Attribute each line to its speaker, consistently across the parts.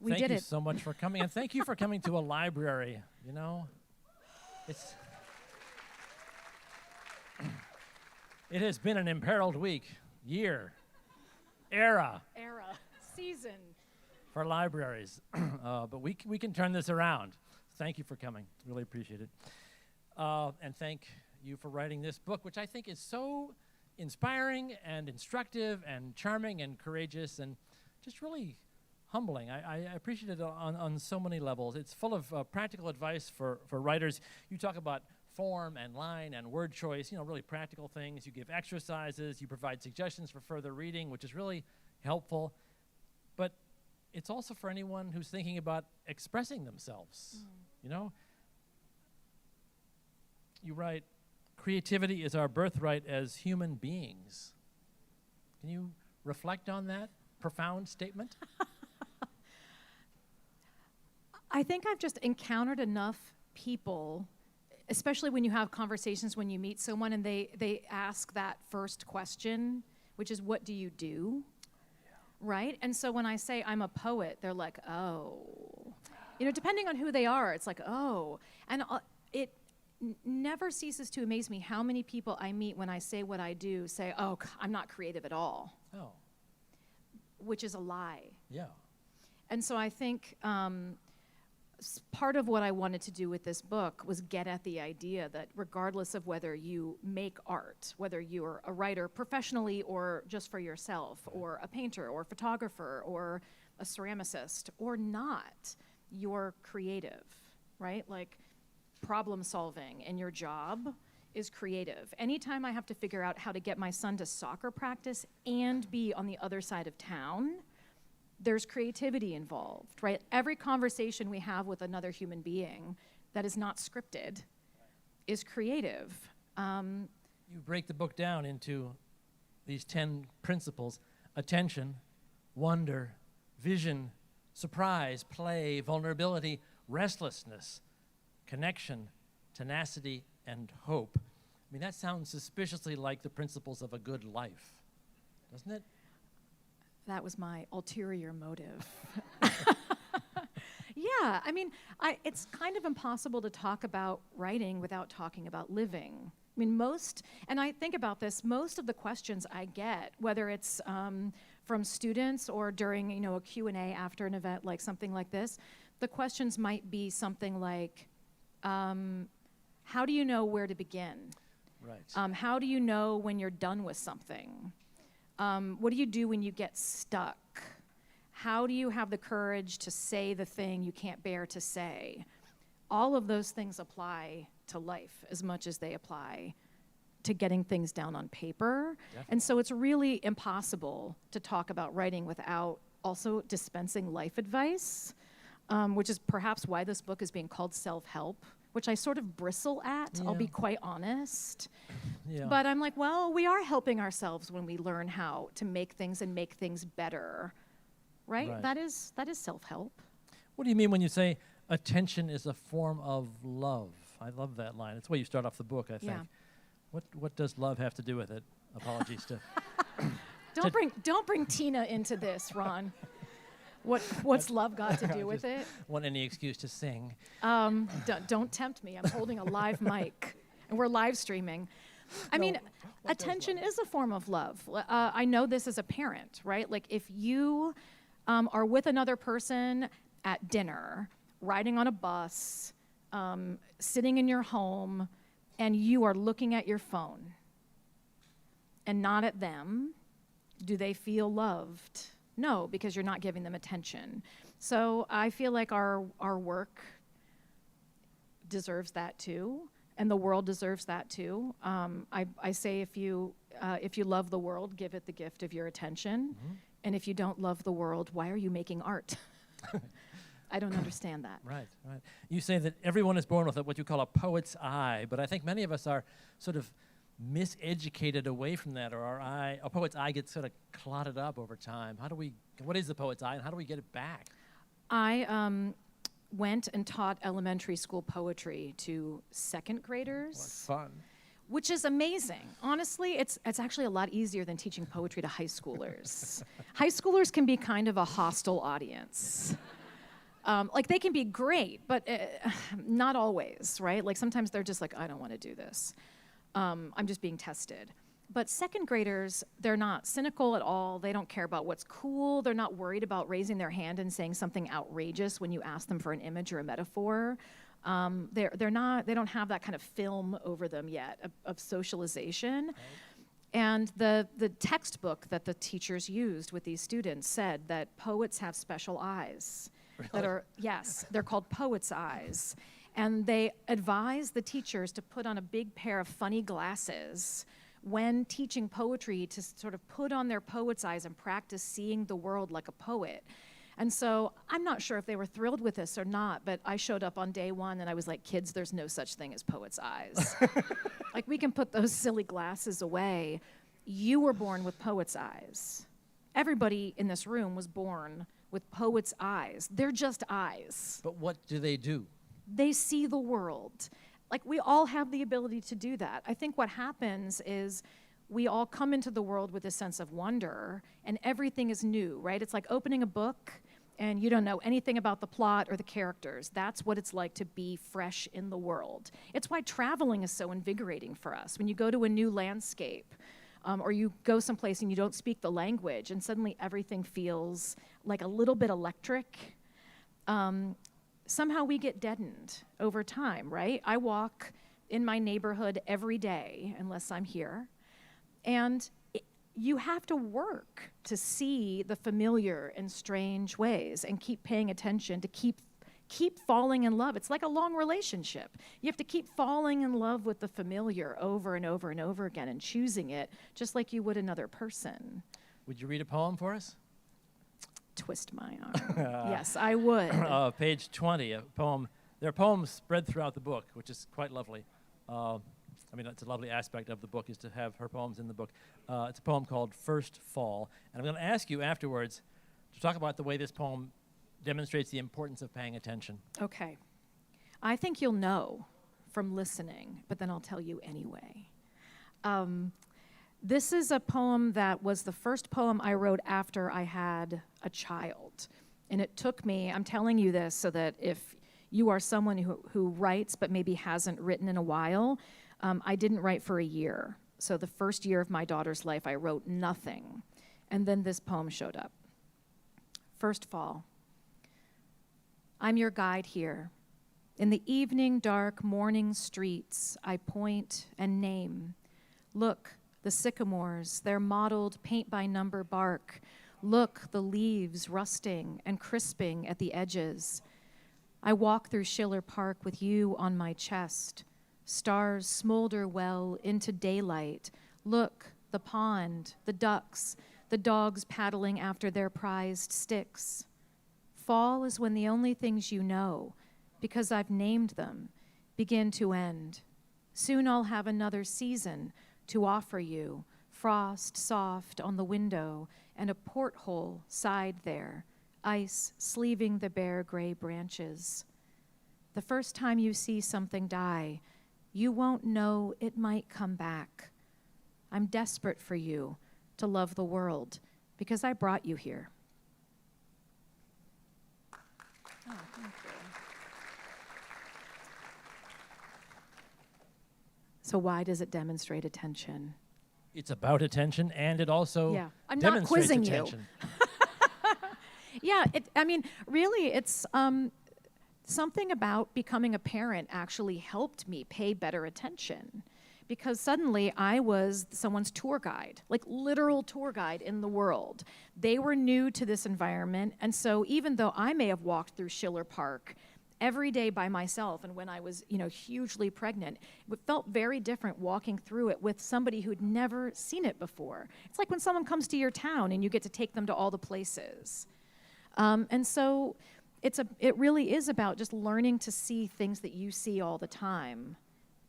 Speaker 1: We did it.
Speaker 2: Thank you so much for coming, and thank you for coming to a library. You know, it has been an imperiled week, year, era
Speaker 1: Season.
Speaker 2: for libraries, but we can turn this around. Thank you for coming. Really appreciate it, and thank you for writing this book, which I think is so inspiring and instructive and charming and courageous and just really humbling. I appreciate it on so many levels. It's full of practical advice for writers. You talk about form and line and word choice, really practical things. You give exercises. You provide suggestions for further reading, which is really helpful. But it's also for anyone who's thinking about expressing themselves. You write, creativity is our birthright as human beings. Can you reflect on that profound statement?
Speaker 1: I think I've just encountered enough people, especially when you have conversations when you meet someone and they ask that first question, which is, what do you do? Yeah. Right? And so when I say I'm a poet, they're like, oh. Depending on who they are, it's like, oh. And it never ceases to amaze me how many people I meet when I say what I do say, oh, I'm not creative at all.
Speaker 2: Oh.
Speaker 1: Which is a lie.
Speaker 2: Yeah.
Speaker 1: And so I think part of what I wanted to do with this book was get at the idea that regardless of whether you make art, whether you're a writer professionally or just for yourself, or a painter or photographer or a ceramicist or not, you're creative, right? Like problem solving in your job is creative. Anytime I have to figure out how to get my son to soccer practice and be on the other side of town, there's creativity involved, right? Every conversation we have with another human being that is not scripted is creative.
Speaker 2: You break the book down into these 10 principles: attention, wonder, vision, surprise, play, vulnerability, restlessness, connection, tenacity, and hope. I mean, that sounds suspiciously like the principles of a good life, doesn't it?
Speaker 1: That was my ulterior motive. Yeah, I mean, it's kind of impossible to talk about writing without talking about living. I mean, and I think about this, most of the questions I get, whether it's from students or during, a Q&A after an event like something like this, the questions might be something like, how do you know where to begin?
Speaker 2: Right.
Speaker 1: How do you know when you're done with something? What do you do when you get stuck? How do you have the courage to say the thing you can't bear to say? All of those things apply to life as much as they apply to getting things down on paper.
Speaker 2: Definitely.
Speaker 1: And so it's really impossible to talk about writing without also dispensing life advice, which is perhaps why this book is being called Self-Help, which I sort of bristle at,
Speaker 2: Yeah.
Speaker 1: I'll be quite honest.
Speaker 2: Yeah.
Speaker 1: But I'm like, well, we are helping ourselves when we learn how to make things and make things better, right? That is self-help.
Speaker 2: What do you mean when you say attention is a form of love? I love that line. It's the way you start off the book, I think.
Speaker 1: Yeah.
Speaker 2: What does love have to do with it? Apologies to...
Speaker 1: Don't bring Tina into this, Ron. What's love got to do with it?
Speaker 2: Want any excuse to sing.
Speaker 1: Don't tempt me. I'm holding a live mic, and we're live streaming. I mean, attention is a form of love. I know this as a parent, right? Like if you are with another person at dinner, riding on a bus, sitting in your home, and you are looking at your phone and not at them, do they feel loved? No, because you're not giving them attention. So I feel like our work deserves that too, and the world deserves that too. I say if you love the world, give it the gift of your attention. Mm-hmm. And if you don't love the world, why are you making art? I don't understand that.
Speaker 2: Right. You say that everyone is born with what you call a poet's eye, but I think many of us are sort of miseducated away from that, or our poet's eye gets sort of clotted up over time. What is the poet's eye, and how do we get it back?
Speaker 1: I went and taught elementary school poetry to second graders.
Speaker 2: What fun.
Speaker 1: Which is amazing. Honestly, it's actually a lot easier than teaching poetry to high schoolers. High schoolers can be kind of a hostile audience. Like they can be great, but not always, right? Like sometimes they're just like, I don't want to do this. I'm just being tested. But second graders, they're not cynical at all. They don't care about what's cool. They're not worried about raising their hand and saying something outrageous when you ask them for an image or a metaphor. They don't have that kind of film over them yet of socialization. Right. And the textbook that the teachers used with these students said that poets have special eyes. Really? That are, yes, they're called poets' eyes. And they advise the teachers to put on a big pair of funny glasses when teaching poetry, to sort of put on their poet's eyes and practice seeing the world like a poet. And so I'm not sure if they were thrilled with this or not, but I showed up on day one and I was like, kids, there's no such thing as poet's eyes. Like, we can put those silly glasses away. You were born with poet's eyes. Everybody in this room was born with poet's eyes. They're just eyes.
Speaker 2: But what do?
Speaker 1: They see the world. Like, we all have the ability to do that. I think what happens is we all come into the world with a sense of wonder, and everything is new, right? It's like opening a book, and you don't know anything about the plot or the characters. That's what it's like to be fresh in the world. It's why traveling is so invigorating for us. When you go to a new landscape, or you go someplace and you don't speak the language, and suddenly everything feels like a little bit electric. Somehow we get deadened over time, right? I walk in my neighborhood every day, unless I'm here, and you have to work to see the familiar in strange ways and keep paying attention, to keep falling in love. It's like a long relationship. You have to keep falling in love with the familiar over and over and over again and choosing it just like you would another person.
Speaker 2: Would you read a poem for us?
Speaker 1: Twist my arm. Yes, I would.
Speaker 2: Page 20, a poem. There are poems spread throughout the book, which is quite lovely. I mean, that's a lovely aspect of the book, is to have her poems in the book. It's a poem called First Fall. And I'm going to ask you afterwards to talk about the way this poem demonstrates the importance of paying attention.
Speaker 1: Okay. I think you'll know from listening, but then I'll tell you anyway. This is a poem that was the first poem I wrote after I had a child. And it took me, I'm telling you this so that if you are someone who writes but maybe hasn't written in a while, I didn't write for a year. So the first year of my daughter's life, I wrote nothing. And then this poem showed up. First Fall. I'm your guide here. In the evening, dark, morning streets, I point and name. Look, the sycamores, their mottled paint-by-number bark. Look, the leaves rusting and crisping at the edges. I walk through Schiller Park with you on my chest. Stars smolder well into daylight. Look, the pond, the ducks, the dogs paddling after their prized sticks. Fall is when the only things you know, because I've named them, begin to end. Soon I'll have another season to offer you, frost soft on the window and a porthole side there, ice sleeving the bare gray branches. The first time you see something die, you won't know it might come back. I'm desperate for you to love the world because I brought you here. Oh, thank you. So why does it demonstrate attention?
Speaker 2: It's about attention, and it also
Speaker 1: I'm
Speaker 2: demonstrates
Speaker 1: not quizzing
Speaker 2: attention.
Speaker 1: Yeah, really, it's something about becoming a parent actually helped me pay better attention, because suddenly I was someone's tour guide, like literal tour guide in the world. They were new to this environment, and so even though I may have walked through Schiller Park every day by myself, and when I was, hugely pregnant, it felt very different walking through it with somebody who'd never seen it before. It's like when someone comes to your town and you get to take them to all the places. And so it really is about just learning to see things that you see all the time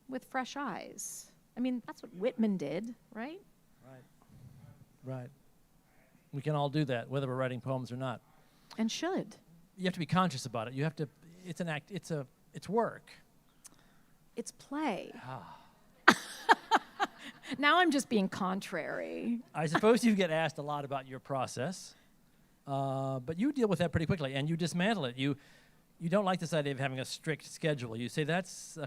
Speaker 1: with fresh eyes. I mean, that's what Whitman did, right?
Speaker 2: Right. We can all do that, whether we're writing poems or not.
Speaker 1: And should.
Speaker 2: You have to be conscious about it. You have to. It's an act. It's work.
Speaker 1: It's play. Now I'm just being contrary.
Speaker 2: I suppose you get asked a lot about your process, but you deal with that pretty quickly, and you dismantle it. You you don't like this idea of having a strict schedule. You say that's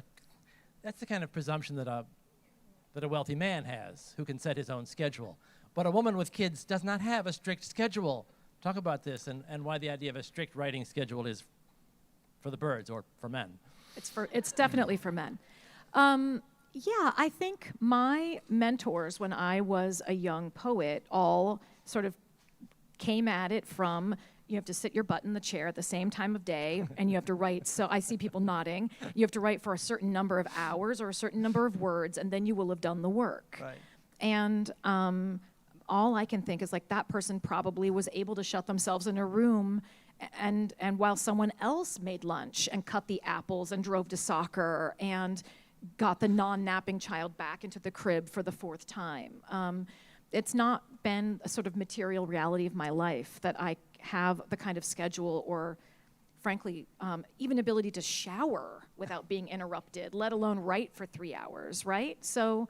Speaker 2: the kind of presumption that a wealthy man has, who can set his own schedule. But a woman with kids does not have a strict schedule. Talk about this and why the idea of a strict writing schedule is for the birds or for men.
Speaker 1: It's definitely for men. Yeah, I think my mentors when I was a young poet all sort of came at it from, you have to sit your butt in the chair at the same time of day, and you have to write, so I see people nodding, you have to write for a certain number of hours or a certain number of words, and then you will have done the work.
Speaker 2: Right.
Speaker 1: And all I can think is like that person probably was able to shut themselves in a room and while someone else made lunch and cut the apples and drove to soccer and got the non-napping child back into the crib for the 4th time. It's not been a sort of material reality of my life that I have the kind of schedule or, frankly, even ability to shower without being interrupted, let alone write for 3 hours, right? So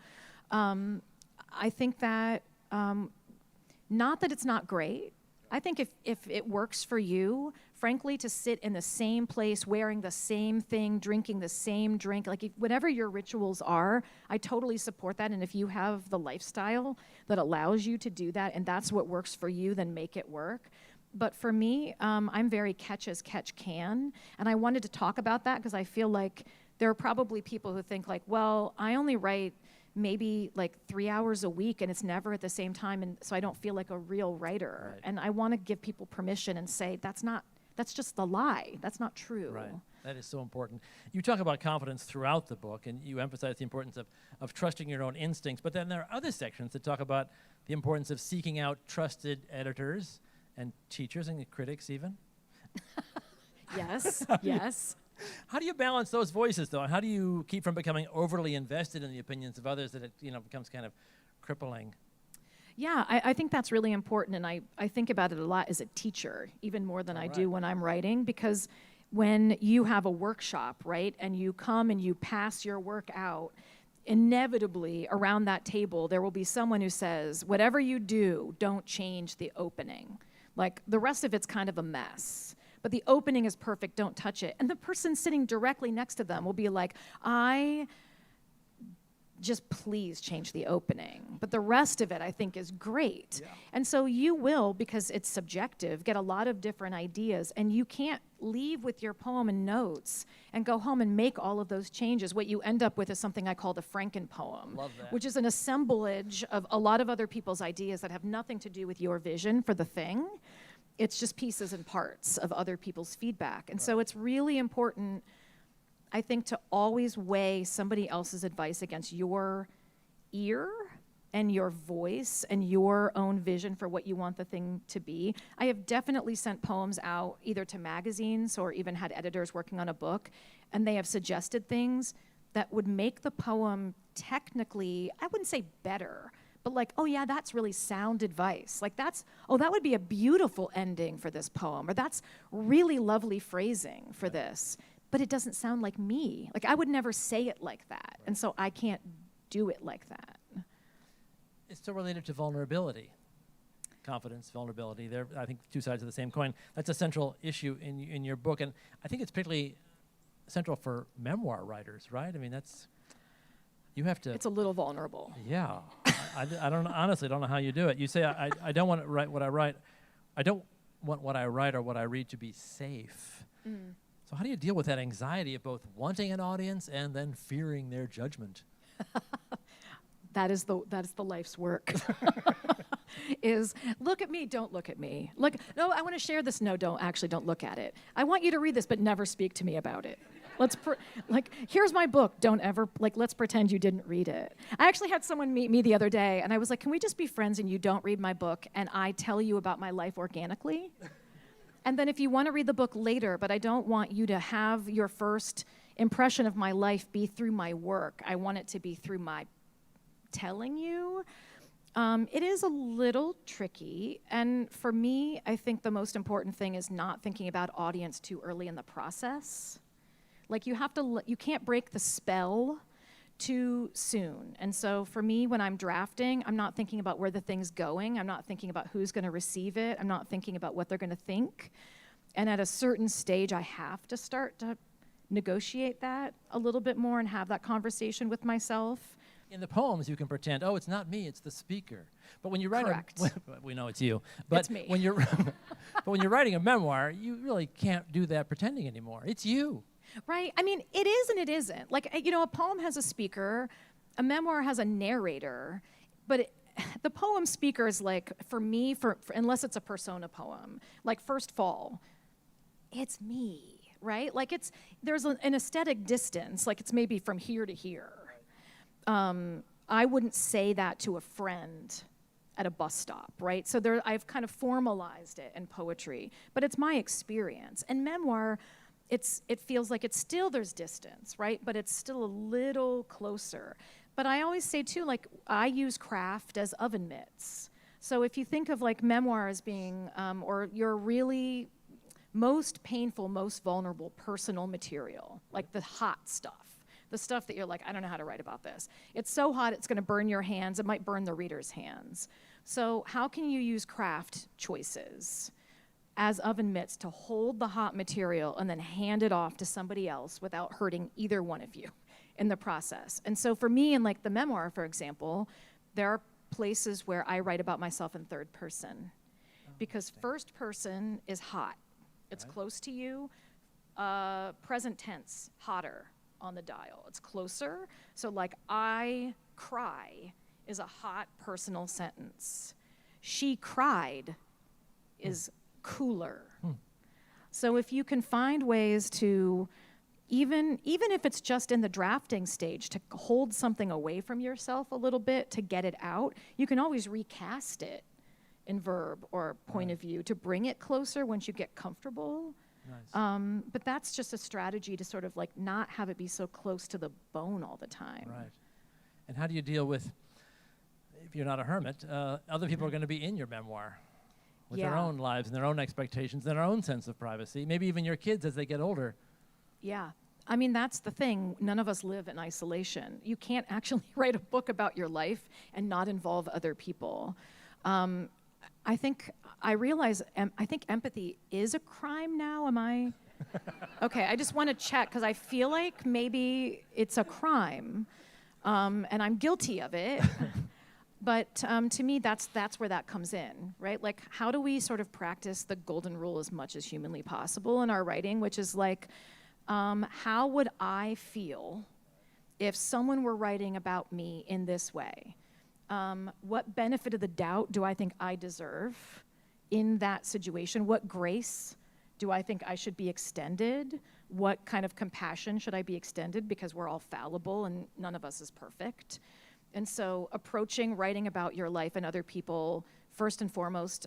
Speaker 1: I think that, not that it's not great. I think if it works for you, frankly, to sit in the same place, wearing the same thing, drinking the same drink, like whatever your rituals are, I totally support that. And if you have the lifestyle that allows you to do that, and that's what works for you, then make it work. But for me, I'm very catch as catch can. And I wanted to talk about that because I feel like there are probably people who think like, well, I only write maybe like 3 hours a week and it's never at the same time, and so I don't feel like a real writer.
Speaker 2: Right.
Speaker 1: And I want to give people permission and say that's just the lie. That's not true.
Speaker 2: Right. That is so important. You talk about confidence throughout the book, and you emphasize the importance of trusting your own instincts, but then there are other sections that talk about the importance of seeking out trusted editors and teachers and critics even.
Speaker 1: Yes, yes.
Speaker 2: How do you balance those voices, though? How do you keep from becoming overly invested in the opinions of others that it becomes kind of crippling?
Speaker 1: Yeah, I think that's really important, and I think about it a lot as a teacher, even more than I do when I'm writing, because when you have a workshop, right, and you come and you pass your work out, inevitably around that table there will be someone who says, whatever you do, don't change the opening. Like, the rest of it's kind of a mess. But the opening is perfect, don't touch it. And the person sitting directly next to them will be like, just please change the opening. But the rest of it, I think, is great. Yeah. And so you will, because it's subjective, get a lot of different ideas. And you can't leave with your poem and notes and go home and make all of those changes. What you end up with is something I call the Franken poem, which is an assemblage of a lot of other people's ideas that have nothing to do with your vision for the thing. It's just pieces and parts of other people's feedback. And so it's really important, I think, to always weigh somebody else's advice against your ear and your voice and your own vision for what you want the thing to be. I have definitely sent poems out either to magazines or even had editors working on a book, and they have suggested things that would make the poem technically, I wouldn't say better, but like, oh yeah, that's really sound advice. Like that would be a beautiful ending for this poem, or that's really lovely phrasing for this. But it doesn't sound like me. Like I would never say it like that. And so I can't do it like that.
Speaker 2: It's still related to vulnerability. Confidence, vulnerability. They're, I think, two sides of the same coin. That's a central issue in your book. And I think it's particularly central for memoir writers, right? I mean, you have to...
Speaker 1: It's a little vulnerable.
Speaker 2: Yeah. I honestly don't know how you do it. You say, I don't want to write what I write. I don't want what I write or what I read to be safe. Mm. So how do you deal with that anxiety of both wanting an audience and then fearing their judgment?
Speaker 1: That is the life's work. Is look at me, don't look at me. Like, no, I want to share this. No, don't look at it. I want you to read this, but never speak to me about it. Here's my book. Don't ever, let's pretend you didn't read it. I actually had someone meet me the other day, and I was like, can we just be friends and you don't read my book, and I tell you about my life organically? And then if you want to read the book later, but I don't want you to have your first impression of my life be through my work. I want it to be through my telling you. It is a little tricky. And for me, I think the most important thing is not thinking about audience too early in the process. Like you can't break the spell too soon. And so for me, when I'm drafting, I'm not thinking about where the thing's going. I'm not thinking about who's going to receive it. I'm not thinking about what they're going to think. And at a certain stage, I have to start to negotiate that a little bit more and have that conversation with myself.
Speaker 2: In the poems, you can pretend, oh, it's not me, it's the speaker. But when you write
Speaker 1: Correct.
Speaker 2: we know it's you. But
Speaker 1: It's me.
Speaker 2: when you're but when you're writing a memoir, you really can't do that pretending anymore. It's you.
Speaker 1: Right? I mean, it is and it isn't. Like, you know, a poem has a speaker, a memoir has a narrator, but the poem speaker is like, for me, for unless it's a persona poem, like First Fall, it's me, right? Like there's an aesthetic distance, like it's maybe from here to here. I wouldn't say that to a friend at a bus stop, right? So I've kind of formalized it in poetry, but it's my experience. And memoir, it feels like there's distance, right? But it's still a little closer. But I always say too, like I use craft as oven mitts. So if you think of like memoir as being, or your really most painful, most vulnerable personal material, like the hot stuff. The stuff that you're like, I don't know how to write about this. It's so hot, it's gonna burn your hands. It might burn the reader's hands. So how can you use craft choices as oven mitts to hold the hot material and then hand it off to somebody else without hurting either one of you in the process? And so for me, in like the memoir, for example, there are places where I write about myself in third person because first person is hot. It's close to you. Present tense, hotter on the dial. It's closer. So like I cry is a hot personal sentence. She cried is cooler. So if you can find ways to, even if it's just in the drafting stage, to hold something away from yourself a little bit to get it out, you can always recast it in verb or point of view to bring it closer once you get comfortable.
Speaker 2: Nice.
Speaker 1: But that's just a strategy to sort of like not have it be so close to the bone all the time.
Speaker 2: Right. And how do you deal with, if you're not a hermit, other people are going to be in your memoir with their own lives and their own expectations and their own sense of privacy, maybe even your kids as they get older.
Speaker 1: Yeah. I mean, that's the thing. None of us live in isolation. You can't actually write a book about your life and not involve other people. I think empathy is a crime now. Am I? Okay, I just want to check because I feel like maybe it's a crime, and I'm guilty of it. But to me, that's where that comes in, right? Like, how do we sort of practice the golden rule as much as humanly possible in our writing, which is like, how would I feel if someone were writing about me in this way? What benefit of the doubt do I think I deserve in that situation? What grace do I think I should be extended? What kind of compassion should I be extended? Because we're all fallible and none of us is perfect. And so approaching writing about your life and other people, first and foremost,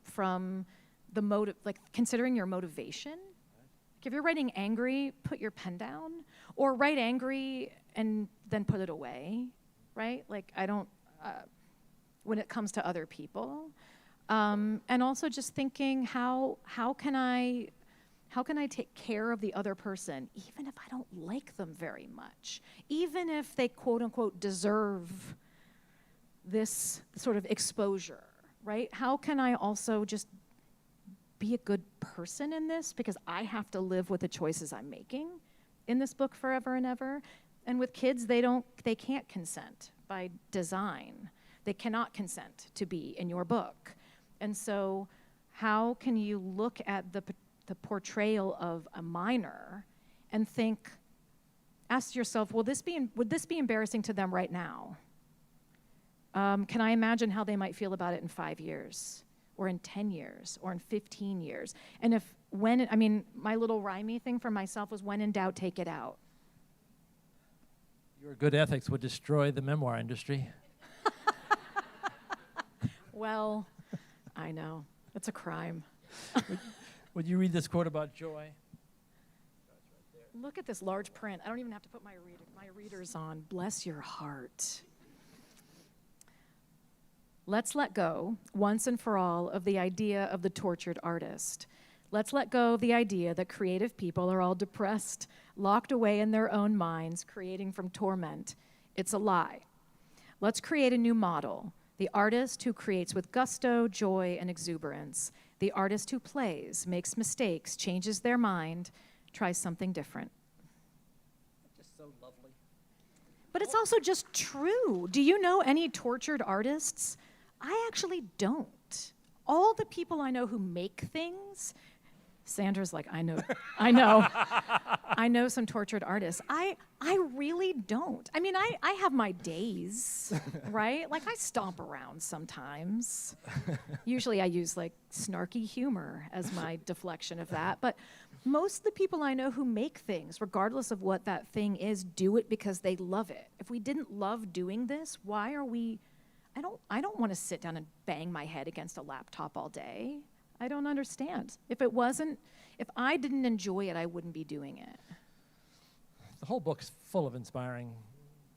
Speaker 1: from the motive, like considering your motivation. Like if you're writing angry, put your pen down, or write angry and then put it away, right? Like when it comes to other people. And also just thinking how can I take care of the other person, even if I don't like them very much, even if they quote unquote deserve this sort of exposure, right? How can I also just be a good person in this? Because I have to live with the choices I'm making in this book forever and ever. And with kids, they can't consent by design. They cannot consent to be in your book. And so how can you look at the portrayal of a minor and ask yourself, would this be embarrassing to them right now? Can I imagine how they might feel about it in 5 years, or in 10 years, or in 15 years? And my little rhymey thing for myself was, when in doubt, take it out.
Speaker 2: Your good ethics would destroy the memoir industry.
Speaker 1: Well, I know. It's a crime.
Speaker 2: Would you read this quote about joy?
Speaker 1: Look at this large print. I don't even have to put my readers on. Bless your heart. Let's let go, once and for all, of the idea of the tortured artist. Let's let go of the idea that creative people are all depressed, locked away in their own minds, creating from torment. It's a lie. Let's create a new model, the artist who creates with gusto, joy, and exuberance. The artist who plays, makes mistakes, changes their mind, tries something different.
Speaker 2: Just so lovely.
Speaker 1: But it's also just true. Do you know any tortured artists? I actually don't. All the people I know who make things, Sandra's like, I know. I know some tortured artists. I really don't. I mean, I have my days, right? Like I stomp around sometimes. Usually I use like snarky humor as my deflection of that. But most of the people I know who make things, regardless of what that thing is, do it because they love it. If we didn't love doing this, why are we, I don't want to sit down and bang my head against a laptop all day. I don't understand. If I didn't enjoy it, I wouldn't be doing it.
Speaker 2: The whole book's full of inspiring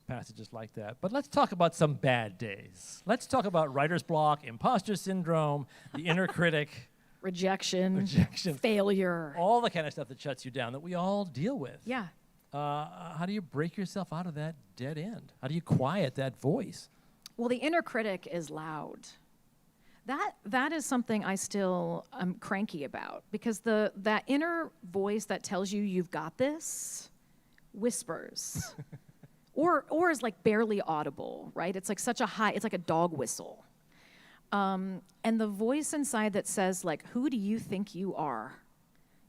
Speaker 2: passages like that. But let's talk about some bad days. Let's talk about writer's block, imposter syndrome, the inner critic.
Speaker 1: Rejection, failure.
Speaker 2: All the kind of stuff that shuts you down that we all deal with.
Speaker 1: Yeah.
Speaker 2: How do you break yourself out of that dead end? How do you quiet that voice?
Speaker 1: Well, the inner critic is loud. That is something I still am cranky about, because that inner voice that tells you you've got this whispers or is like barely audible, right? It's like such a high, it's like a dog whistle. And the voice inside that says like, who do you think you are?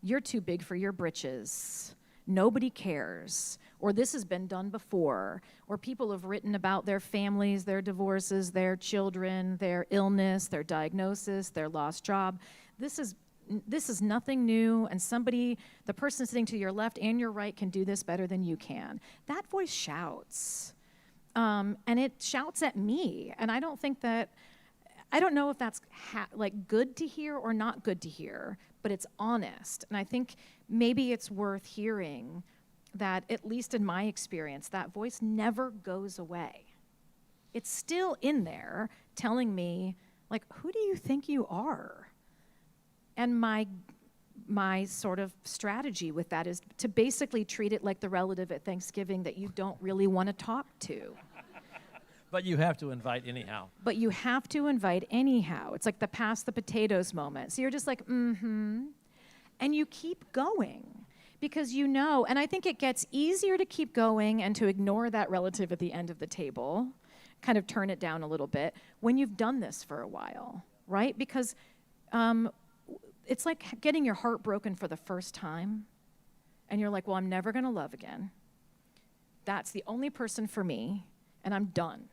Speaker 1: You're too big for your britches. Nobody cares. Or this has been done before. Or people have written about their families, their divorces, their children, their illness, their diagnosis, their lost job. This is nothing new, and the person sitting to your left and your right can do this better than you can. That voice shouts. And it shouts at me. And I don't know if that's like good to hear or not good to hear, but it's honest. And I think maybe it's worth hearing that, at least in my experience, that voice never goes away. It's still in there telling me, like, who do you think you are? And my sort of strategy with that is to basically treat it like the relative at Thanksgiving that you don't really want to talk to.
Speaker 2: But you have to invite anyhow.
Speaker 1: It's like the pass the potatoes moment. So you're just like, and you keep going because you know, and I think it gets easier to keep going and to ignore that relative at the end of the table, kind of turn it down a little bit when you've done this for a while, right? Because it's like getting your heart broken for the first time and you're like, well, I'm never going to love again. That's the only person for me and I'm done.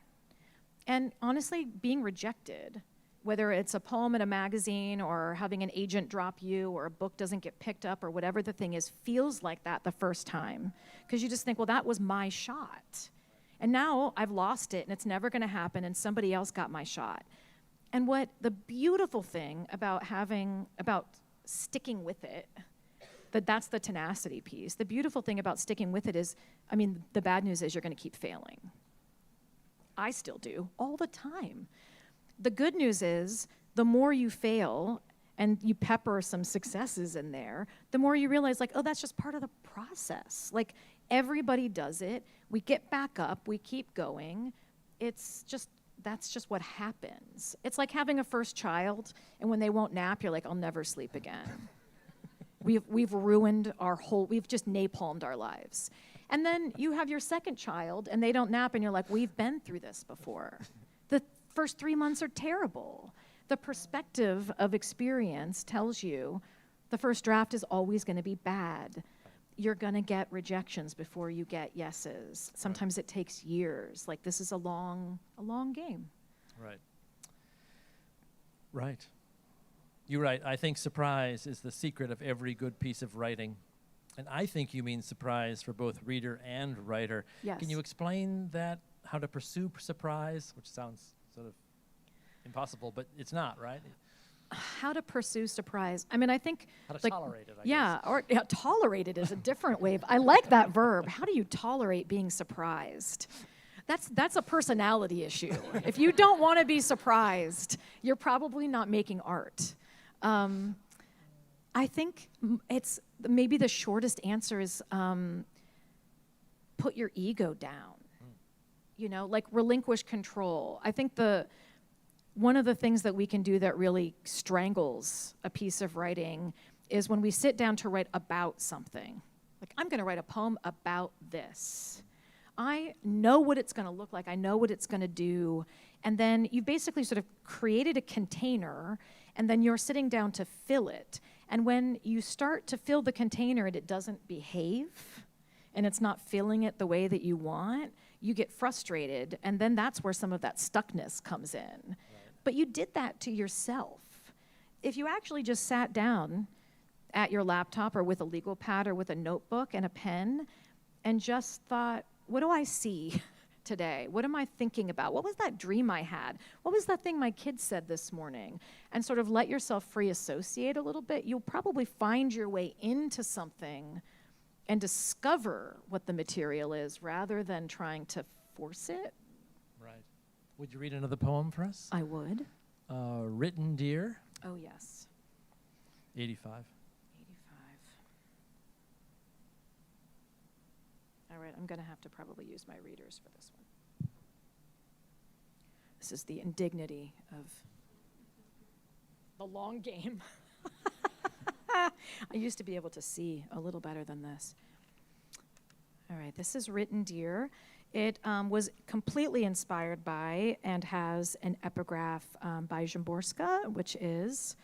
Speaker 1: And honestly, being rejected, whether it's a poem in a magazine or having an agent drop you or a book doesn't get picked up or whatever the thing is, feels like that the first time. Because you just think, well, that was my shot. And now I've lost it and it's never going to happen and somebody else got my shot. And what the beautiful thing about sticking with it, that's the tenacity piece. The beautiful thing about sticking with it is, I mean, the bad news is you're going to keep failing. I still do all the time. The good news is the more you fail and you pepper some successes in there, the more you realize like, oh, that's just part of the process. Like everybody does it. We get back up, we keep going. That's just what happens. It's like having a first child and when they won't nap, you're like, I'll never sleep again. We've ruined we've just napalmed our lives. And then you have your second child and they don't nap and you're like, we've been through this before. The first 3 months are terrible. The perspective of experience tells you the first draft is always going to be bad. You're going to get rejections before you get yeses. Sometimes it takes years. Like this is a long game.
Speaker 2: Right. You're right. I think surprise is the secret of every good piece of writing. And I think you mean surprise for both reader and writer.
Speaker 1: Yes.
Speaker 2: Can you explain that, how to pursue surprise, which sounds sort of impossible, but it's not, right?
Speaker 1: How to pursue surprise. I mean, I think...
Speaker 2: How to tolerate it, I
Speaker 1: guess. Yeah, tolerate it is a different way. I like that verb. How do you tolerate being surprised? That's a personality issue. If you don't want to be surprised, you're probably not making art. I think it's maybe the shortest answer is put your ego down. You know, like relinquish control. I think one of the things that we can do that really strangles a piece of writing is when we sit down to write about something. Like, I'm going to write a poem about this. I know what it's going to look like. I know what it's going to do. And then you've basically sort of created a container, and then you're sitting down to fill it. And when you start to fill the container and it doesn't behave, and it's not filling it the way that you want, you get frustrated, and then that's where some of that stuckness comes in. Right. But you did that to yourself. If you actually just sat down at your laptop or with a legal pad or with a notebook and a pen and just thought, what do I see today? What am I thinking about? What was that dream I had? What was that thing my kid said this morning? And sort of let yourself free associate a little bit, you'll probably find your way into something and discover what the material is rather than trying to force it.
Speaker 2: Right. Would you read another poem for us?
Speaker 1: I would.
Speaker 2: Written Dear.
Speaker 1: Oh, yes.
Speaker 2: 85.
Speaker 1: All right, I'm going to have to probably use my readers for this one. This is the indignity of the long game. I used to be able to see a little better than this. All right, this is Written Dear. It was completely inspired by and has an epigraph by Szymborska, which is,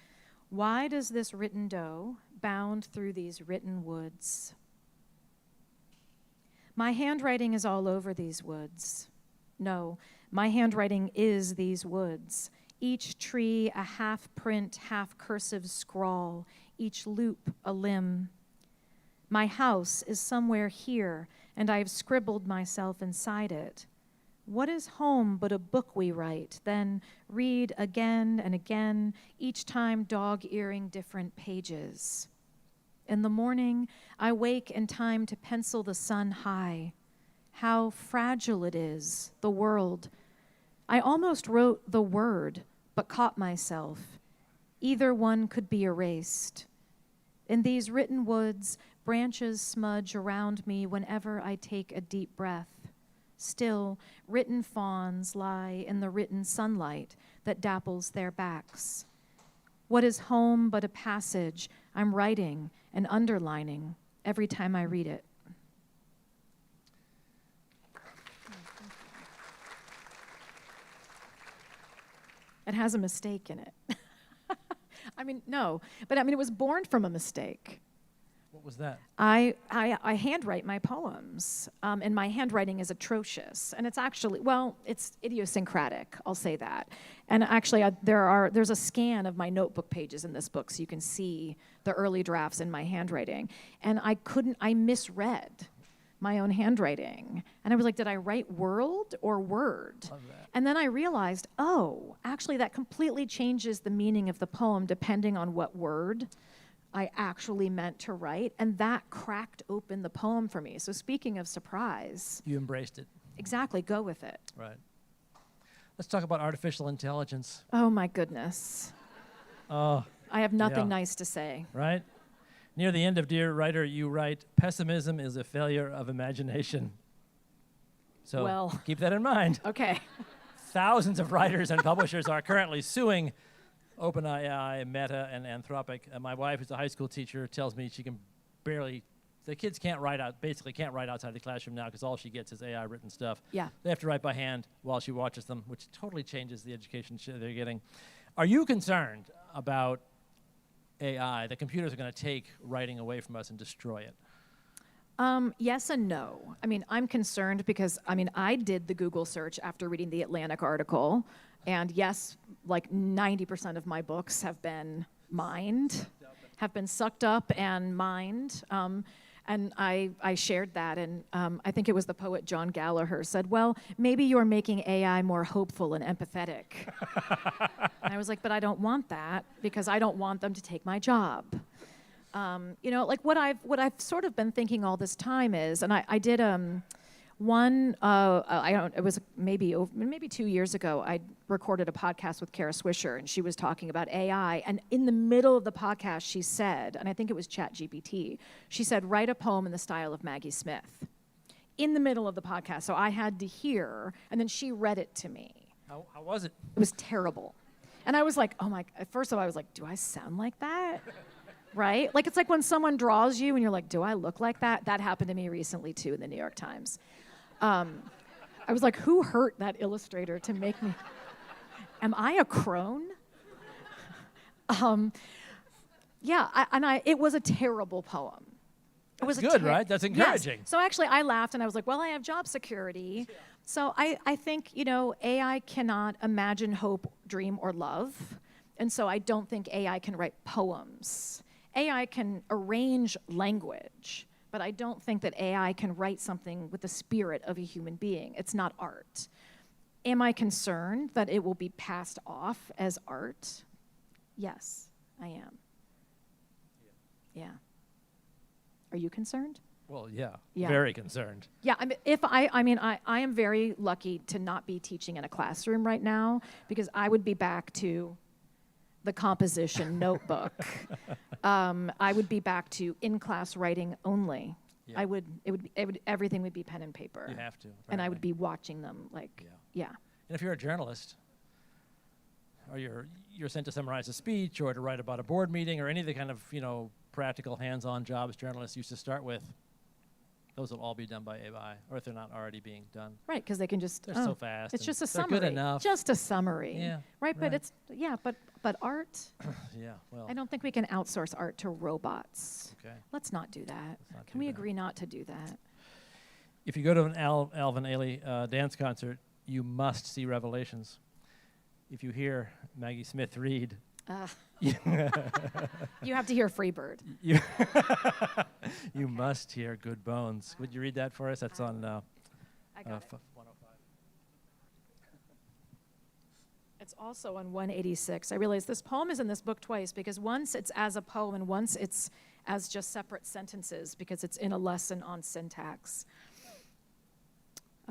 Speaker 1: "Why does this written doe bound through these written woods? My handwriting is all over these woods. No, my handwriting is these woods. Each tree a half-print, half-cursive scrawl, each loop a limb. My house is somewhere here, and I have scribbled myself inside it. What is home but a book we write, then read again and again, each time dog-earing different pages? In the morning, I wake in time to pencil the sun high. How fragile it is, the world. I almost wrote the word, but caught myself. Either one could be erased. In these written woods, branches smudge around me whenever I take a deep breath. Still, written fawns lie in the written sunlight that dapples their backs. What is home but a passage I'm writing and underlining every time I read it?" It has a mistake in it. I mean, no, but I mean, it was born from a mistake.
Speaker 2: What was that?
Speaker 1: I handwrite my poems, and my handwriting is atrocious. And it's actually, well, it's idiosyncratic, I'll say that. And actually, there's a scan of my notebook pages in this book, so you can see the early drafts in my handwriting. And I misread my own handwriting. And I was like, did I write world or word?
Speaker 2: Love that.
Speaker 1: And then I realized, oh, actually that completely changes the meaning of the poem depending on what word I actually meant to write. And that cracked open the poem for me. So speaking of surprise.
Speaker 2: You embraced it.
Speaker 1: Exactly, go with it.
Speaker 2: Right. Let's talk about artificial intelligence.
Speaker 1: Oh my goodness. I have nothing nice to say.
Speaker 2: Right? Near the end of Dear Writer, you write, "Pessimism is a failure of imagination." So
Speaker 1: well,
Speaker 2: keep that in mind.
Speaker 1: Okay.
Speaker 2: Thousands of writers and publishers are currently suing OpenAI, Meta, and Anthropic. My wife, who's a high school teacher, tells me she can barely, the kids can't write outside the classroom now because all she gets is AI written stuff.
Speaker 1: Yeah.
Speaker 2: They have to write by hand while she watches them, which totally changes the education they're getting. Are you concerned about AI, that computers are going to take writing away from us and destroy it?
Speaker 1: Yes and no. I mean, I'm concerned because, I did the Google search after reading the Atlantic article, and yes, like 90% of my books have been mined, have been sucked up and mined. And I shared that, and I think it was the poet John Gallagher said, well, maybe you're making AI more hopeful and empathetic. And I was like, but I don't want that because I don't want them to take my job. Like what I've sort of been thinking all this time is, and I did it was maybe 2 years ago, I recorded a podcast with Kara Swisher, and she was talking about AI, and in the middle of the podcast she said, and I think it was ChatGPT, she said, write a poem in the style of Maggie Smith. In the middle of the podcast, so I had to hear, and then she read it to me.
Speaker 2: How was it?
Speaker 1: It was terrible. And I was like, oh my, at first of all, I was like, do I sound like that? Right? Like, it's like when someone draws you and you're like, do I look like that? That happened to me recently too in the New York Times. I was like, who hurt that illustrator to make me, am I a crone? It was a terrible poem. It was
Speaker 2: Good, right? That's encouraging.
Speaker 1: Yes. So actually, I laughed and I was like, well, I have job security. So I think, AI cannot imagine hope, dream, or love. And so I don't think AI can write poems. AI can arrange language, but I don't think that AI can write something with the spirit of a human being. It's not art. Am I concerned that it will be passed off as art? Yes, I am. Yeah. Are you concerned?
Speaker 2: Well, yeah,
Speaker 1: Yeah.
Speaker 2: very concerned.
Speaker 1: Yeah, I am very lucky to not be teaching in a classroom right now because I would be back to the composition notebook. I would be back to in-class writing only.
Speaker 2: Yeah.
Speaker 1: Everything would be pen and paper.
Speaker 2: You have to.
Speaker 1: And I would
Speaker 2: apparently.
Speaker 1: be watching them yeah.
Speaker 2: And if you're a journalist, or you're sent to summarize a speech or to write about a board meeting or any of the kind of, practical hands-on jobs journalists used to start with, those will all be done by AI, or if they're not already being done.
Speaker 1: Right, because they can just,
Speaker 2: They're so fast.
Speaker 1: it's
Speaker 2: and
Speaker 1: just a
Speaker 2: they're
Speaker 1: summary.
Speaker 2: good enough.
Speaker 1: Just a summary.
Speaker 2: Yeah,
Speaker 1: Right, but
Speaker 2: right.
Speaker 1: but art,
Speaker 2: Yeah, well,
Speaker 1: I don't think we can outsource art to robots.
Speaker 2: okay.
Speaker 1: Let's not do that.
Speaker 2: not
Speaker 1: Can
Speaker 2: do
Speaker 1: we
Speaker 2: that.
Speaker 1: agree not to do that?
Speaker 2: If you go to an Alvin Ailey dance concert, you must see Revelations. If you hear Maggie Smith read,
Speaker 1: You have to hear Freebird.
Speaker 2: you must hear Good Bones. Would you read that for us? That's on
Speaker 1: I got it.
Speaker 2: 105.
Speaker 1: It's also on 186. I realize this poem is in this book twice because once it's as a poem and once it's as just separate sentences because it's in a lesson on syntax.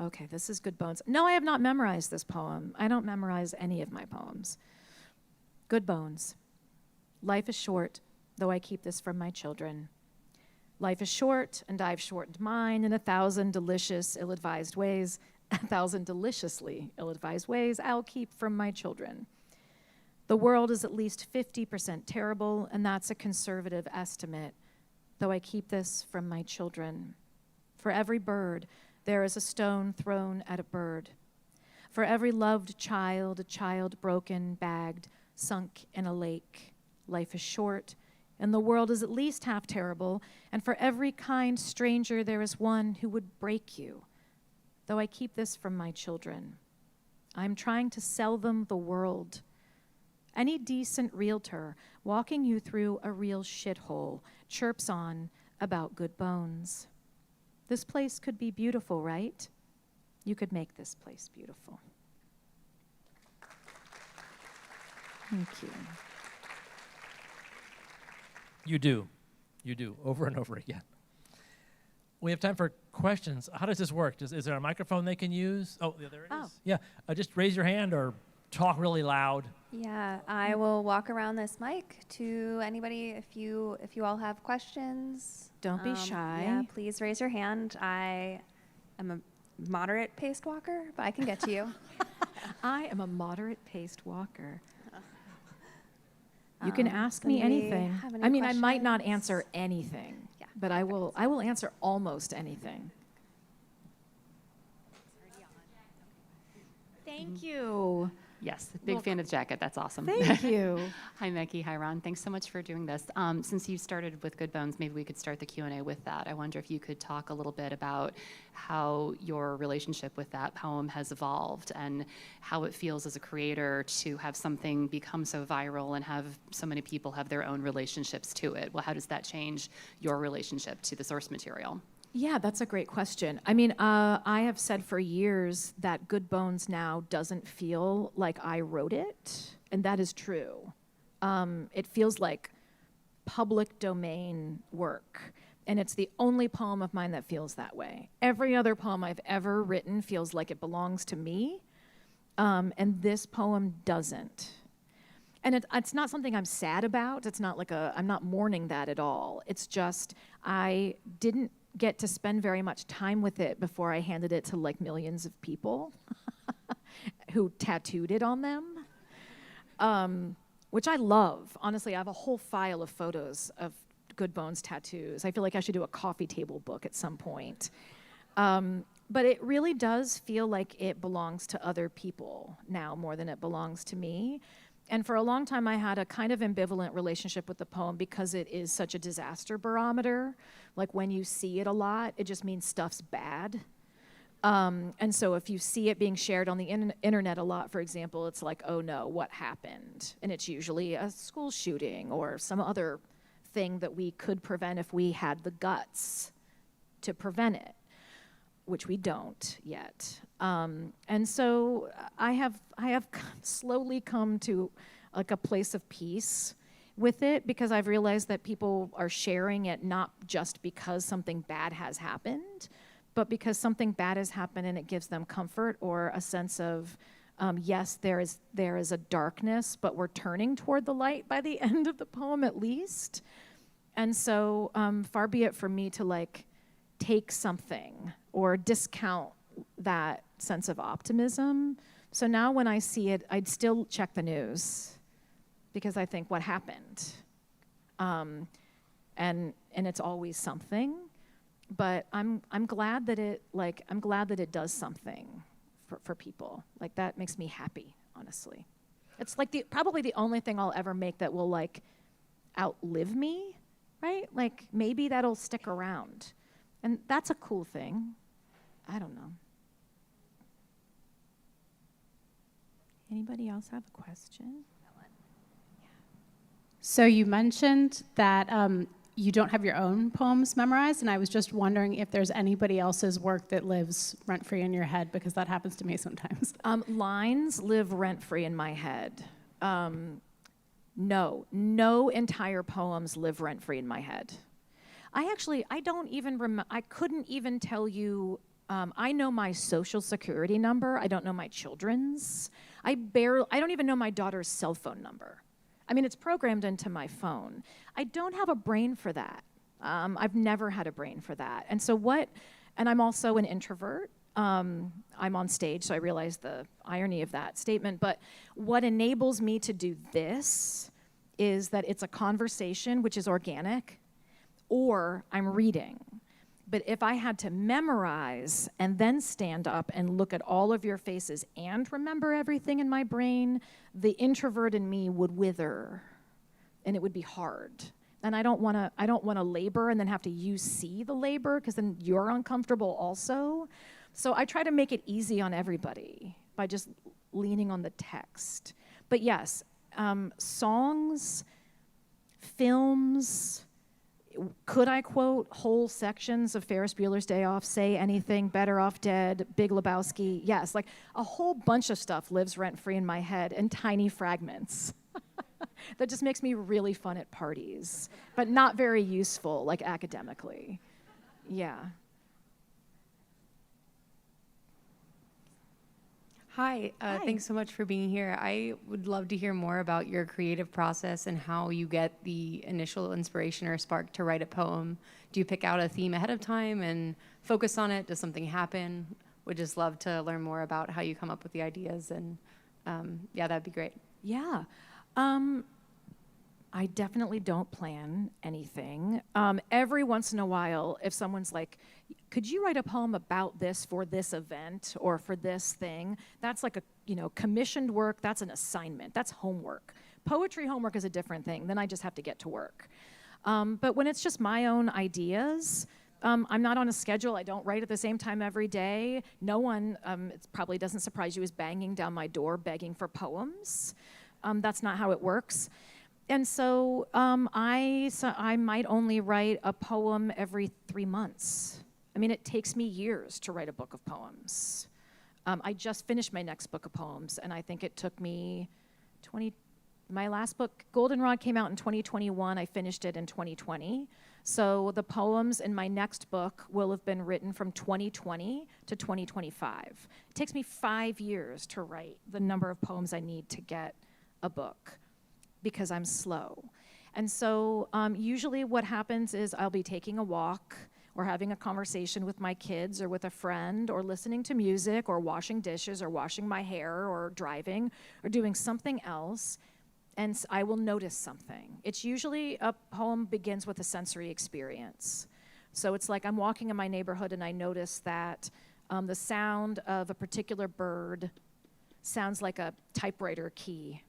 Speaker 1: Okay, this is Good Bones. No, I have not memorized this poem. I don't memorize any of my poems. Good Bones. Life is short, though I keep this from my children. Life is short, and I've shortened mine in 1,000 delicious, ill-advised ways. 1,000 deliciously ill-advised ways I'll keep from my children. The world is at least 50% terrible, and that's a conservative estimate, though I keep this from my children. For every bird, there is a stone thrown at a bird. For every loved child, a child broken, bagged, sunk in a lake. Life is short, and the world is at least half terrible, and for every kind stranger there is one who would break you, though I keep this from my children. I'm trying to sell them the world. Any decent realtor walking you through a real shithole chirps on about good bones. This place could be beautiful, right? You could make this place beautiful. Thank you.
Speaker 2: You do, over and over again. We have time for questions. How does this work? Is there a microphone they can use? Oh, yeah, there it is.
Speaker 1: Oh.
Speaker 2: Yeah, just raise your hand or talk really loud.
Speaker 3: Yeah, I will walk around this mic to anybody if you all have questions.
Speaker 1: Don't be shy.
Speaker 3: Yeah, please raise your hand. I am a moderate paced walker, but I can get to you.
Speaker 1: I am a moderate paced walker. You can ask
Speaker 3: does
Speaker 1: me
Speaker 3: anybody
Speaker 1: anything.
Speaker 3: have any
Speaker 1: I mean, I might not
Speaker 3: questions?
Speaker 1: answer anything,
Speaker 3: Yeah,
Speaker 1: but I will answer almost anything. Thank you.
Speaker 4: Yes, big fan of the jacket. That's awesome.
Speaker 1: Thank you.
Speaker 4: Hi, Maggie. Hi, Ron. Thanks so much for doing this. Since you started with Good Bones, maybe we could start the Q&A with that. I wonder if you could talk a little bit about how your relationship with that poem has evolved and how it feels as a creator to have something become so viral and have so many people have their own relationships to it. Well, how does that change your relationship to the source material?
Speaker 1: Yeah, that's a great question. I mean, I have said for years that Good Bones now doesn't feel like I wrote it, and that is true. It feels like public domain work, and it's the only poem of mine that feels that way. Every other poem I've ever written feels like it belongs to me, and this poem doesn't. And it's not something I'm sad about. It's not like I'm not mourning that at all. It's just I didn't get to spend very much time with it before I handed it to like millions of people who tattooed it on them. which I love. Honestly, I have a whole file of photos of Good Bones tattoos. I feel like I should do a coffee table book at some point. But it really does feel like it belongs to other people now more than it belongs to me. And for a long time, I had a kind of ambivalent relationship with the poem because it is such a disaster barometer. Like when you see it a lot, it just means stuff's bad. And so if you see it being shared on the internet a lot, for example, it's like, oh no, what happened? And it's usually a school shooting or some other thing that we could prevent if we had the guts to prevent it, which we don't yet. And so I have slowly come to like a place of peace with it because I've realized that people are sharing it not just because something bad has happened, but because something bad has happened and it gives them comfort or a sense of, yes, there is a darkness, but we're turning toward the light by the end of the poem at least. And so far be it from me to like take something or discount that sense of optimism. So now when I see it, I'd still check the news because I think what happened? And it's always something. But I'm glad that it does something for people. Like that makes me happy, honestly. It's like probably the only thing I'll ever make that will like outlive me, right? Like maybe that'll stick around. And that's a cool thing. I don't know. Anybody else have a question?
Speaker 5: So you mentioned that you don't have your own poems memorized, and I was just wondering if there's anybody else's work that lives rent-free in your head, because that happens to me sometimes.
Speaker 1: Lines live rent-free in my head. No entire poems live rent-free in my head. I don't even remember, I couldn't even tell you, I know my social security number, I don't know my children's. I don't even know my daughter's cell phone number. I mean, it's programmed into my phone. I don't have a brain for that. I've never had a brain for that. And so and I'm also an introvert. I'm on stage, so I realize the irony of that statement. But what enables me to do this is that it's a conversation, which is organic, or I'm reading. But if I had to memorize and then stand up and look at all of your faces and remember everything in my brain, the introvert in me would wither, and it would be hard. And I don't want to labor and then have to see the labor, because then you're uncomfortable also. So I try to make it easy on everybody by just leaning on the text. But yes, songs, films. Could I quote whole sections of Ferris Bueller's Day Off, Say Anything, Better Off Dead, Big Lebowski? Yes, like a whole bunch of stuff lives rent-free in my head in tiny fragments. That just makes me really fun at parties, but not very useful, like academically. Yeah.
Speaker 6: Hi, thanks so much for being here. I would love to hear more about your creative process and how you get the initial inspiration or spark to write a poem. Do you pick out a theme ahead of time and focus on it? Does something happen? Would just love to learn more about how you come up with the ideas, and yeah, that'd be great.
Speaker 1: Yeah. I definitely don't plan anything. Every once in a while, if someone's like, could you write a poem about this for this event or for this thing? That's like commissioned work. That's an assignment. That's homework. Poetry homework is a different thing. Then I just have to get to work. But when it's just my own ideas, I'm not on a schedule. I don't write at the same time every day. No one, it probably doesn't surprise you, is banging down my door begging for poems. That's not how it works. And so I might only write a poem every 3 months. I mean, it takes me years to write a book of poems. I just finished my next book of poems, and I think it took me my last book, Goldenrod, came out in 2021. I finished it in 2020. So the poems in my next book will have been written from 2020 to 2025. It takes me 5 years to write the number of poems I need to get a book, because I'm slow. And so usually what happens is I'll be taking a walk, or having a conversation with my kids or with a friend or listening to music or washing dishes or washing my hair or driving or doing something else, and I will notice something. It's usually a poem begins with a sensory experience. So it's like I'm walking in my neighborhood and I notice that the sound of a particular bird sounds like a typewriter key.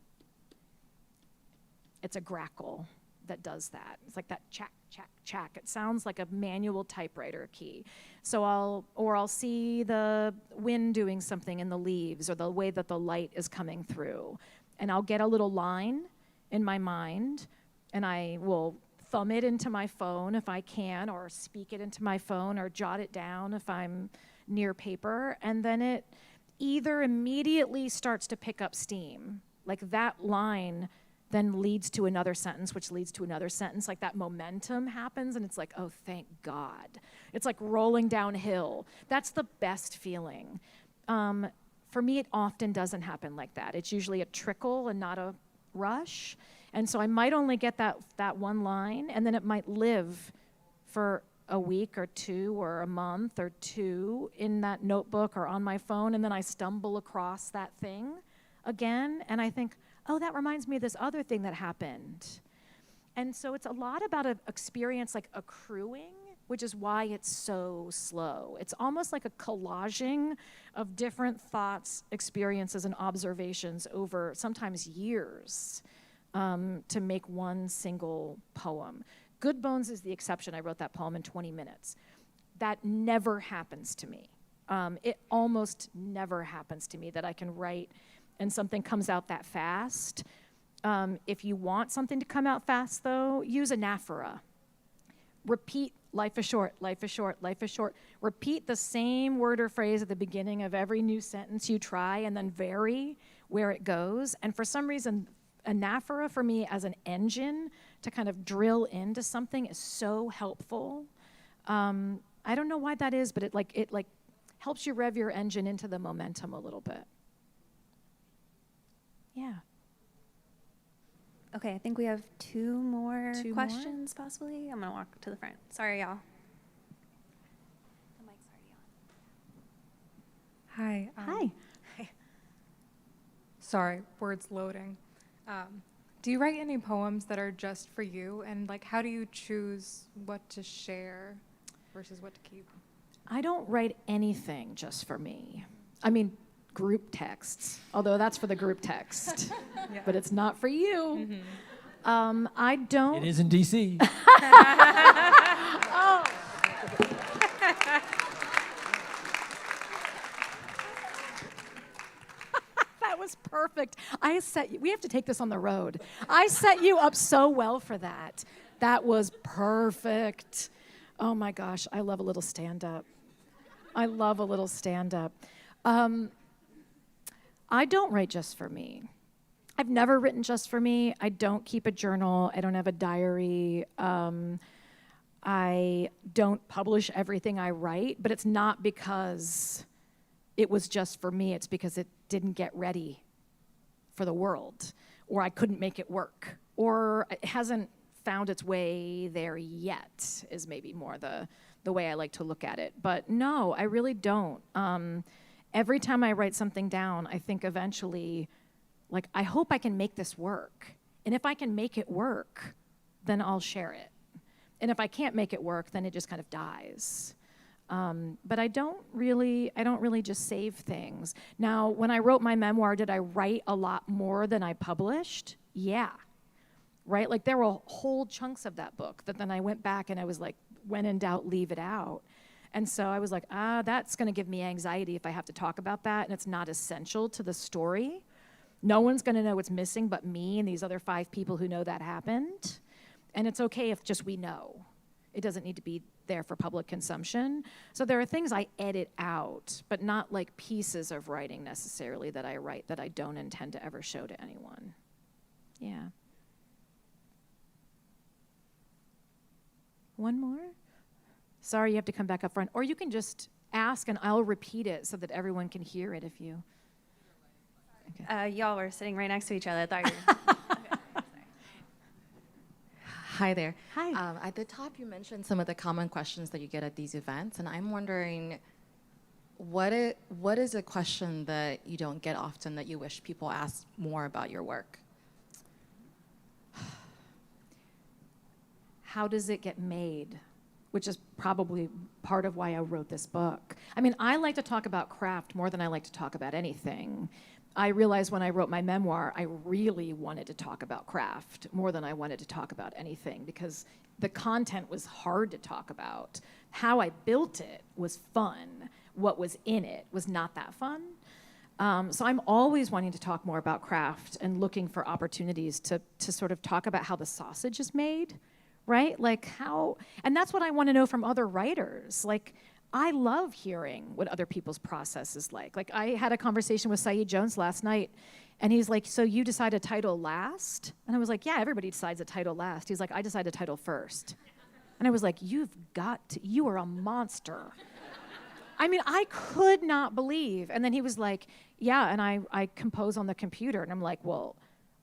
Speaker 1: It's a grackle that does that. It's like that chack, chack, chack. It sounds like a manual typewriter key. So I'll see the wind doing something in the leaves or the way that the light is coming through. And I'll get a little line in my mind and I will thumb it into my phone if I can, or speak it into my phone, or jot it down if I'm near paper. And then it either immediately starts to pick up steam, like that line then leads to another sentence, which leads to another sentence, like that momentum happens, and it's like, oh, thank God. It's like rolling downhill. That's the best feeling. For me, it often doesn't happen like that. It's usually a trickle and not a rush. And so I might only get that one line, and then it might live for a week or two or a month or two in that notebook or on my phone, and then I stumble across that thing again, and I think, oh, that reminds me of this other thing that happened. And so it's a lot about an experience like accruing, which is why it's so slow. It's almost like a collaging of different thoughts, experiences, and observations over sometimes years to make one single poem. Good Bones is the exception. I wrote that poem in 20 minutes. That never happens to me. It almost never happens to me that I can write and something comes out that fast. If you want something to come out fast, though, use anaphora. Repeat, life is short, life is short, life is short. Repeat the same word or phrase at the beginning of every new sentence you try, and then vary where it goes. And for some reason, anaphora for me as an engine to kind of drill into something is so helpful. I don't know why that is, but it helps you rev your engine into the momentum a little bit. Yeah.
Speaker 3: Okay, I think we have two more
Speaker 1: Two
Speaker 3: questions, possibly. I'm gonna walk to the front. Sorry, y'all. The mic's already on.
Speaker 7: Hi.
Speaker 1: Hi.
Speaker 7: Sorry, words loading. Do you write any poems that are just for you? And like, how do you choose what to share versus what to keep?
Speaker 1: I don't write anything just for me. I mean, group texts, although that's for the group text,
Speaker 7: Yeah.
Speaker 1: but it's not for you. Mm-hmm. I don't.
Speaker 2: It is in DC.
Speaker 1: Oh. That was perfect. We have to take this on the road. I set you up so well for that. That was perfect. Oh my gosh, I love a little stand-up. I love a little stand-up. I don't write just for me. I've never written just for me. I don't keep a journal. I don't have a diary. I don't publish everything I write, but it's not because it was just for me. It's because it didn't get ready for the world, or I couldn't make it work, or it hasn't found its way there yet, is maybe more the way I like to look at it. But no, I really don't. Every time I write something down, I think eventually, like, I hope I can make this work. And if I can make it work, then I'll share it. And if I can't make it work, then it just kind of dies. But I don't really just save things. Now, when I wrote my memoir, did I write a lot more than I published? Yeah. Right? Like, there were whole chunks of that book that then I went back and I was like, when in doubt, leave it out. And so I was like, that's going to give me anxiety if I have to talk about that, and it's not essential to the story. No one's going to know what's missing but me and these other 5 people who know that happened. And it's okay if just we know. It doesn't need to be there for public consumption. So there are things I edit out, but not like pieces of writing necessarily that I write that I don't intend to ever show to anyone. Yeah. One more? Sorry, you have to come back up front. Or you can just ask and I'll repeat it so that everyone can hear it if you... Okay.
Speaker 3: Y'all were sitting right next to each other. I thought you were... Okay, sorry.
Speaker 8: Hi there.
Speaker 5: Hi.
Speaker 8: At the top, you mentioned some of the common questions that you get at these events, and I'm wondering, what is a question that you don't get often that you wish people asked more about your work?
Speaker 1: How does it get made? Which is probably part of why I wrote this book. I mean, I like to talk about craft more than I like to talk about anything. I realized when I wrote my memoir, I really wanted to talk about craft more than I wanted to talk about anything because the content was hard to talk about. How I built it was fun. What was in it was not that fun. So I'm always wanting to talk more about craft and looking for opportunities to sort of talk about how the sausage is made, right? Like how, and that's what I want to know from other writers. Like, I love hearing what other people's process is like. Like, I had a conversation with Saeed Jones last night, and he's like, so you decide a title last? And I was like, yeah, everybody decides a title last. He's like, I decide a title first. And I was like, you are a monster. I mean, I could not believe. And then he was like, yeah, and I compose on the computer. And I'm like, well,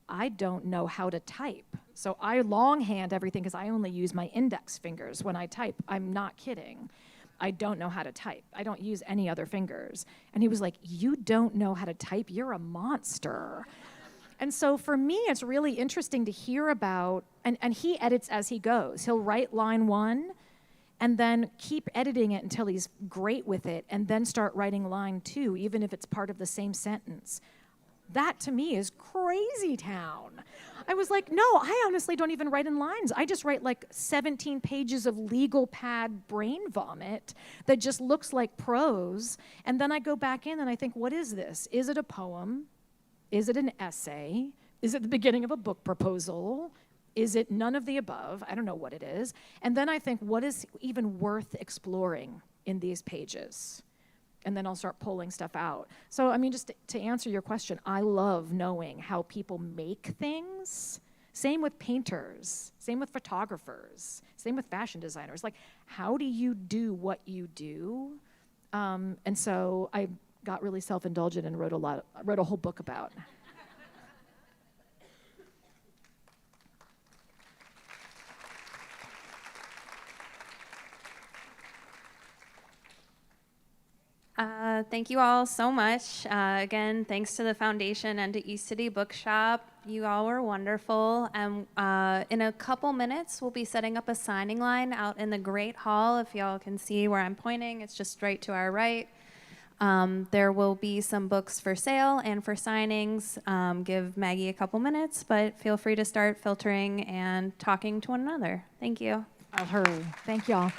Speaker 1: I don't know how to type. So I longhand everything because I only use my index fingers when I type. I'm not kidding. I don't know how to type. I don't use any other fingers. And he was like, you don't know how to type? You're a monster. And so for me, it's really interesting to hear about, and he edits as he goes. He'll write line 1 and then keep editing it until he's great with it and then start writing line 2, even if it's part of the same sentence. That to me is crazy town. I was like, no, I honestly don't even write in lines. I just write like 17 pages of legal pad brain vomit that just looks like prose. And then I go back in and I think, what is this? Is it a poem? Is it an essay? Is it the beginning of a book proposal? Is it none of the above? I don't know what it is. And then I think, what is even worth exploring in these pages? And then I'll start pulling stuff out. So, I mean, just to answer your question, I love knowing how people make things. Same with painters, same with photographers, same with fashion designers. Like, how do you do what you do? And so I got really self-indulgent and wrote a whole book about.
Speaker 3: Thank you all so much. Again, thanks to the foundation and to East City Bookshop. You all were wonderful. And in a couple minutes, we'll be setting up a signing line out in the Great Hall. If y'all can see where I'm pointing, it's just straight to our right. There will be some books for sale and for signings. Give Maggie a couple minutes, but feel free to start filtering and talking to one another. Thank you.
Speaker 1: I'll hurry. Thank y'all.